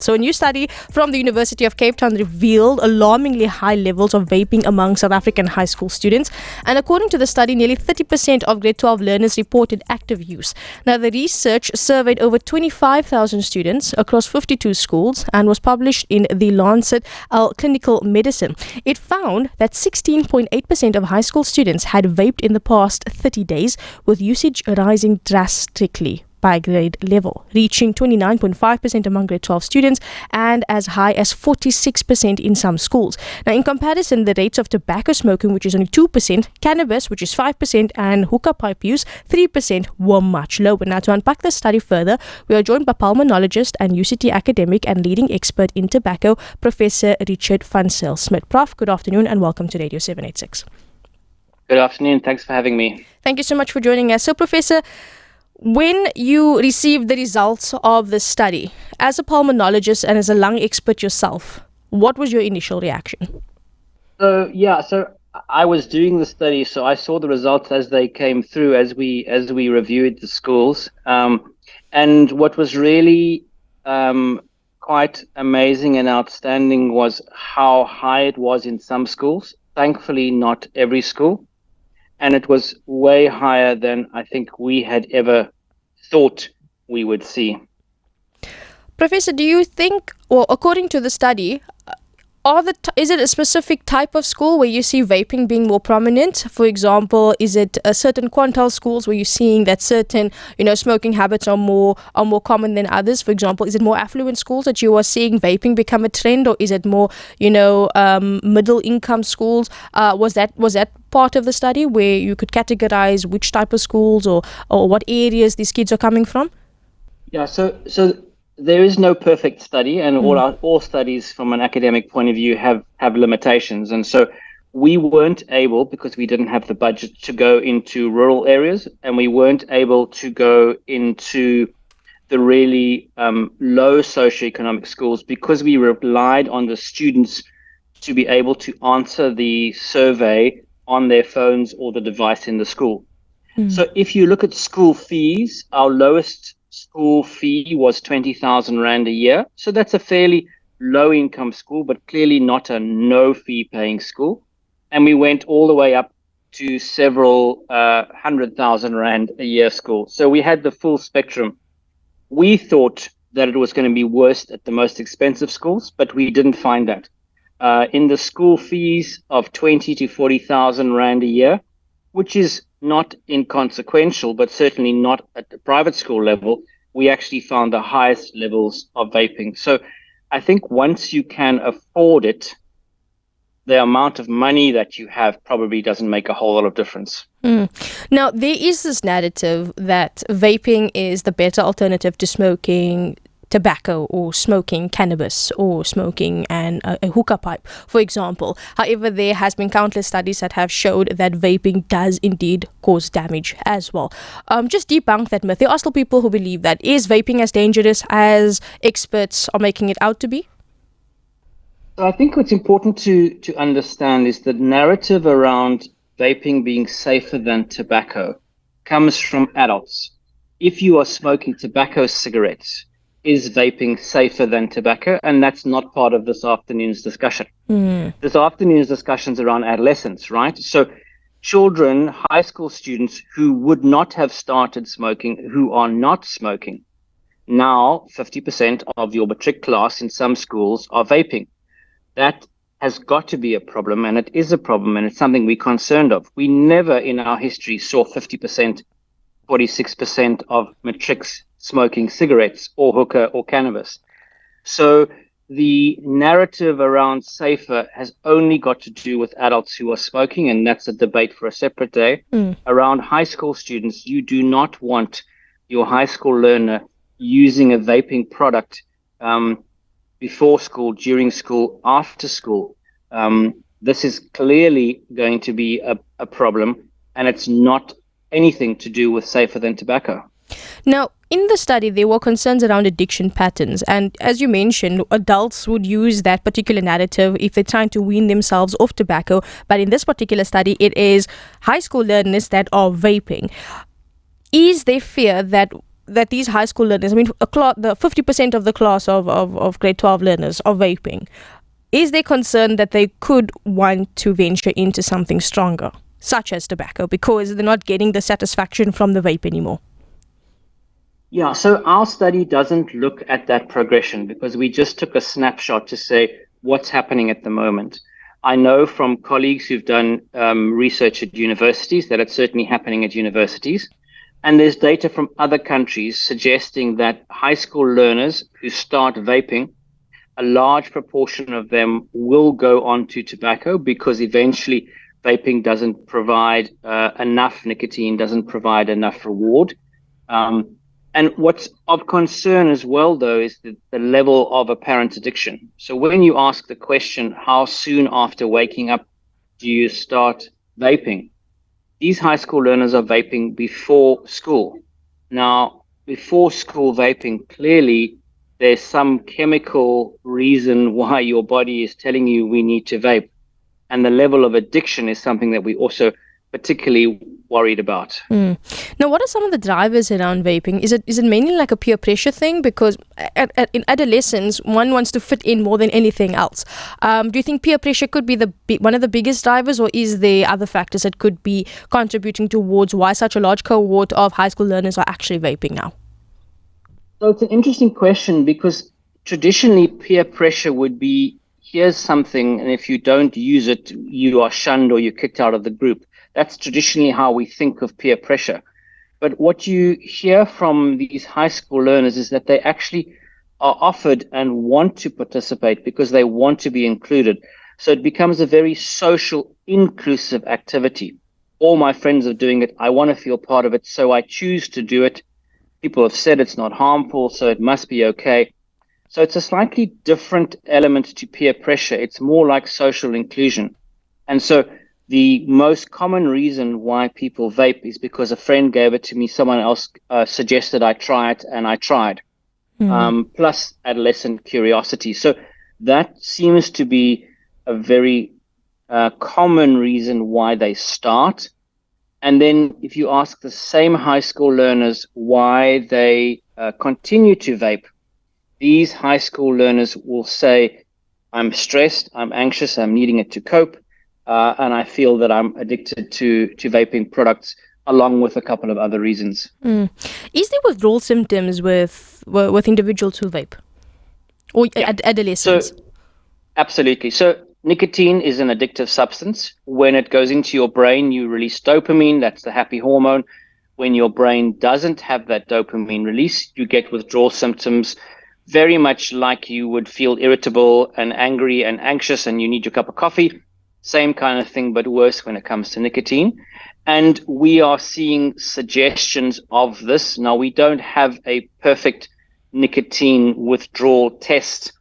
So a new study from the University of Cape Town revealed alarmingly high levels of vaping among South African high school students. And according to the study, nearly 30% of grade 12 learners reported active use. Now, the research surveyed over 25,000 students across 52 schools and was published in the Lancet Clinical Medicine. It found that 16.8% of high school students had vaped in the past 30 days, with usage rising drastically by grade level, reaching 29.5% among grade 12 students and as high as 46% in some schools. Now, in comparison, the rates of tobacco smoking, which is only 2%, cannabis, which is 5%, and hookah pipe use, 3%, were much lower. Now, to unpack this study further, we are joined by pulmonologist and UCT academic and leading expert in tobacco, Professor Richard van Zyl-Smit. Prof, good afternoon and welcome to Radio 786. Good afternoon. Thanks for having me. Thank you so much for joining us. So, Professor, when you received the results of this study, as a pulmonologist and as a lung expert yourself, what was your initial reaction? So I was doing the study, so I saw the results as they came through as we reviewed the schools. And what was really quite amazing and outstanding was how high it was in some schools. Thankfully, not every school. And it was way higher than I think we had ever thought we would see. Professor, do you think, or according to the study, is it a specific type of school where you see vaping being more prominent? For example, is it a certain quintile schools where you're seeing that certain, smoking habits are more common than others? For example, is it more affluent schools that you are seeing vaping become a trend, or is it more, middle income schools? Was that part of the study where you could categorize which type of schools or what areas these kids are coming from? Yeah, so there is no perfect study, and all studies from an academic point of view have limitations. And so we weren't able, because we didn't have the budget, to go into rural areas, and we weren't able to go into the really low socioeconomic schools because we relied on the students to be able to answer the survey on their phones or the device in the school. So if you look at school fees, our lowest school fee was 20,000 Rand a year. So that's a fairly low income school, but clearly not a no fee paying school. And we went all the way up to several 100,000 Rand a year school. So we had the full spectrum. We thought that it was going to be worst at the most expensive schools, but we didn't find that. In the school fees of 20 to 40,000 Rand a year, which is not inconsequential, but certainly not at the private school level, we actually found the highest levels of vaping. So I think once you can afford it, the amount of money that you have probably doesn't make a whole lot of difference. Now, there is this narrative that vaping is the better alternative to smoking tobacco or smoking cannabis or smoking a hookah pipe, for example. However, there has been countless studies that have showed that vaping does indeed cause damage as well. Just debunk that myth. There are still people who believe that. Is vaping as dangerous as experts are making it out to be? So I think what's important to understand is the narrative around vaping being safer than tobacco comes from adults. If you are smoking tobacco cigarettes, is vaping safer than tobacco? And that's not part of this afternoon's discussion. This afternoon's discussion is around adolescents, right? So children, high school students who would not have started smoking, who are not smoking. Now, 50% of your matric class in some schools are vaping. That has got to be a problem, and it is a problem, and it's something we're concerned of. We never in our history saw 50%, 46% of matrics smoking cigarettes or hookah or cannabis. So the narrative around safer has only got to do with adults who are smoking, and that's a debate for a separate day. Around high school students, you do not want your high school learner using a vaping product before school, during school, after school. This is clearly going to be a problem, and it's not anything to do with safer than tobacco. Now, in the study, there were concerns around addiction patterns. And as you mentioned, adults would use that particular narrative if they're trying to wean themselves off tobacco. But in this particular study, it is high school learners that are vaping. Is there fear that that these high school learners, I mean, the 50% of the class of grade 12 learners are vaping, is there concern that they could want to venture into something stronger, such as tobacco, because they're not getting the satisfaction from the vape anymore? Yeah, so our study doesn't look at that progression because we just took a snapshot to say what's happening at the moment. I know from colleagues who've done research at universities that it's certainly happening at universities. And there's data from other countries suggesting that high school learners who start vaping, a large proportion of them will go on to tobacco because eventually vaping doesn't provide enough nicotine, doesn't provide enough reward. And what's of concern as well, though, is the level of apparent addiction. So when you ask the question, how soon after waking up do you start vaping? These high school learners are vaping before school. Now, before school vaping, clearly there's some chemical reason why your body is telling you we need to vape. And the level of addiction is something that we also particularly worried about. Now, what are some of the drivers around vaping? Is it mainly like a peer pressure thing? Because in adolescence, one wants to fit in more than anything else. Do you think peer pressure could be one of the biggest drivers, or is there other factors that could be contributing towards why such a large cohort of high school learners are actually vaping now? So it's an interesting question because traditionally peer pressure would be, here's something, and if you don't use it, you are shunned or you're kicked out of the group. That's traditionally how we think of peer pressure. But what you hear from these high school learners is that they actually are offered and want to participate because they want to be included. So it becomes a very social, inclusive activity. All my friends are doing it. I want to feel part of it, so I choose to do it. People have said it's not harmful, so it must be okay. So it's a slightly different element to peer pressure. It's more like social inclusion. And so the most common reason why people vape is because a friend gave it to me, someone else suggested I try it, and I tried, plus adolescent curiosity. So that seems to be a very common reason why they start. And then if you ask the same high school learners why they continue to vape, these high school learners will say, I'm stressed, I'm anxious, I'm needing it to cope. And I feel that I'm addicted to vaping products, along with a couple of other reasons. Is there withdrawal symptoms with individuals who vape, or adolescents? So, absolutely. So nicotine is an addictive substance. When it goes into your brain, you release dopamine. That's the happy hormone. When your brain doesn't have that dopamine release, you get withdrawal symptoms, very much like you would feel irritable and angry and anxious and you need your cup of coffee. Same kind of thing, but worse when it comes to nicotine. And we are seeing suggestions of this. Now, we don't have a perfect nicotine withdrawal test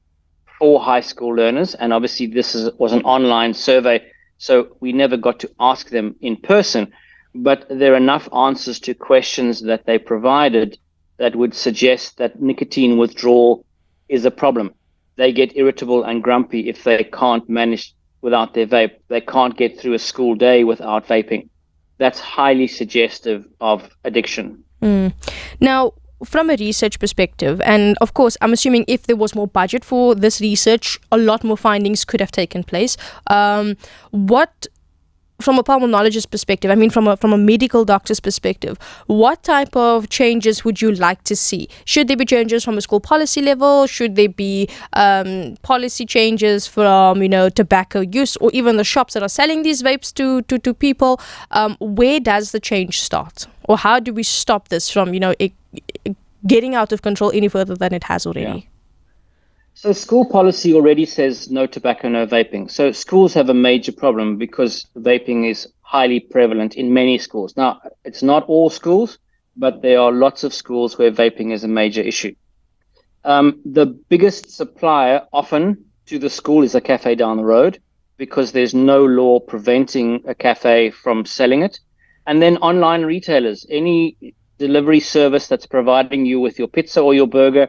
for high school learners. And obviously, this was an online survey, so we never got to ask them in person. But there are enough answers to questions that they provided that would suggest that nicotine withdrawal is a problem. They get irritable and grumpy if they can't manage without their vape. They can't get through a school day without vaping. That's highly suggestive of addiction. Now, from a research perspective, and of course, I'm assuming if there was more budget for this research, a lot more findings could have taken place. From a pulmonologist perspective, I mean from a medical doctor's perspective, what type of changes would you like to see? Should there be changes from a school policy level? Should there be policy changes from tobacco use, or even the shops that are selling these vapes to people? Where does the change start, or how do we stop this from getting out of control any further than it has already? Yeah. So school policy already says no tobacco, no vaping. So schools have a major problem because vaping is highly prevalent in many schools. Now, it's not all schools, but there are lots of schools where vaping is a major issue. The biggest supplier often to the school is a cafe down the road because there's no law preventing a cafe from selling it. And then online retailers, any delivery service that's providing you with your pizza or your burger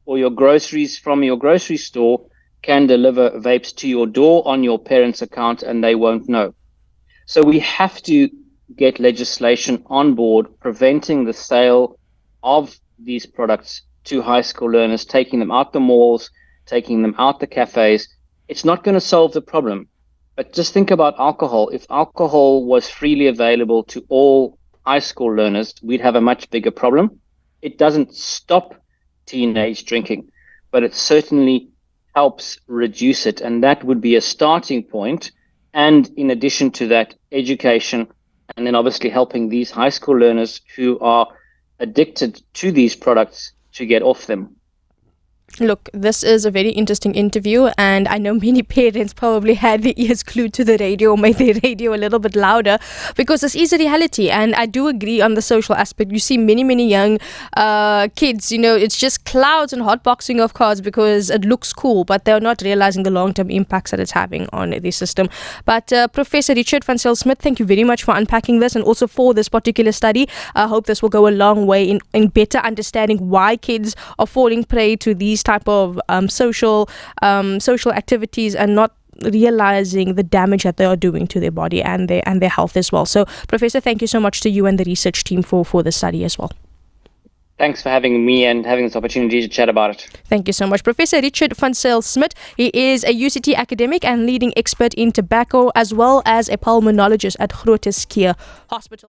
or your groceries from your grocery store can deliver vapes to your door on your parents' account and they won't know. So we have to get legislation on board preventing the sale of these products to high school learners, taking them out the malls, taking them out the cafes, it's not going to solve the problem. But just think about alcohol. If alcohol was freely available to all high school learners, we'd have a much bigger problem. It doesn't stop teenage drinking, but it certainly helps reduce it. And that would be a starting point. And in addition to that, education, and then obviously helping these high school learners who are addicted to these products to get off them. Look, this is a very interesting interview, and I know many parents probably had their ears glued to the radio or made their radio a little bit louder, because this is a reality. And I do agree on the social aspect. You see many young kids, it's just clouds and hotboxing of cards because it looks cool, but they're not realizing the long-term impacts that it's having on the system. But Professor Richard van Zyl-Smit, thank you very much for unpacking this and also for this particular study. I hope this will go a long way in better understanding why kids are falling prey to these type of social activities and not realizing the damage that they are doing to their body and their health as well. So, Professor, thank you so much to you and the research team for the study as well. Thanks for having me and having this opportunity to chat about it. Thank you so much. Professor Richard van Zyl-Smit, he is a UCT academic and leading expert in tobacco as well as a pulmonologist at Groote Schuur Hospital.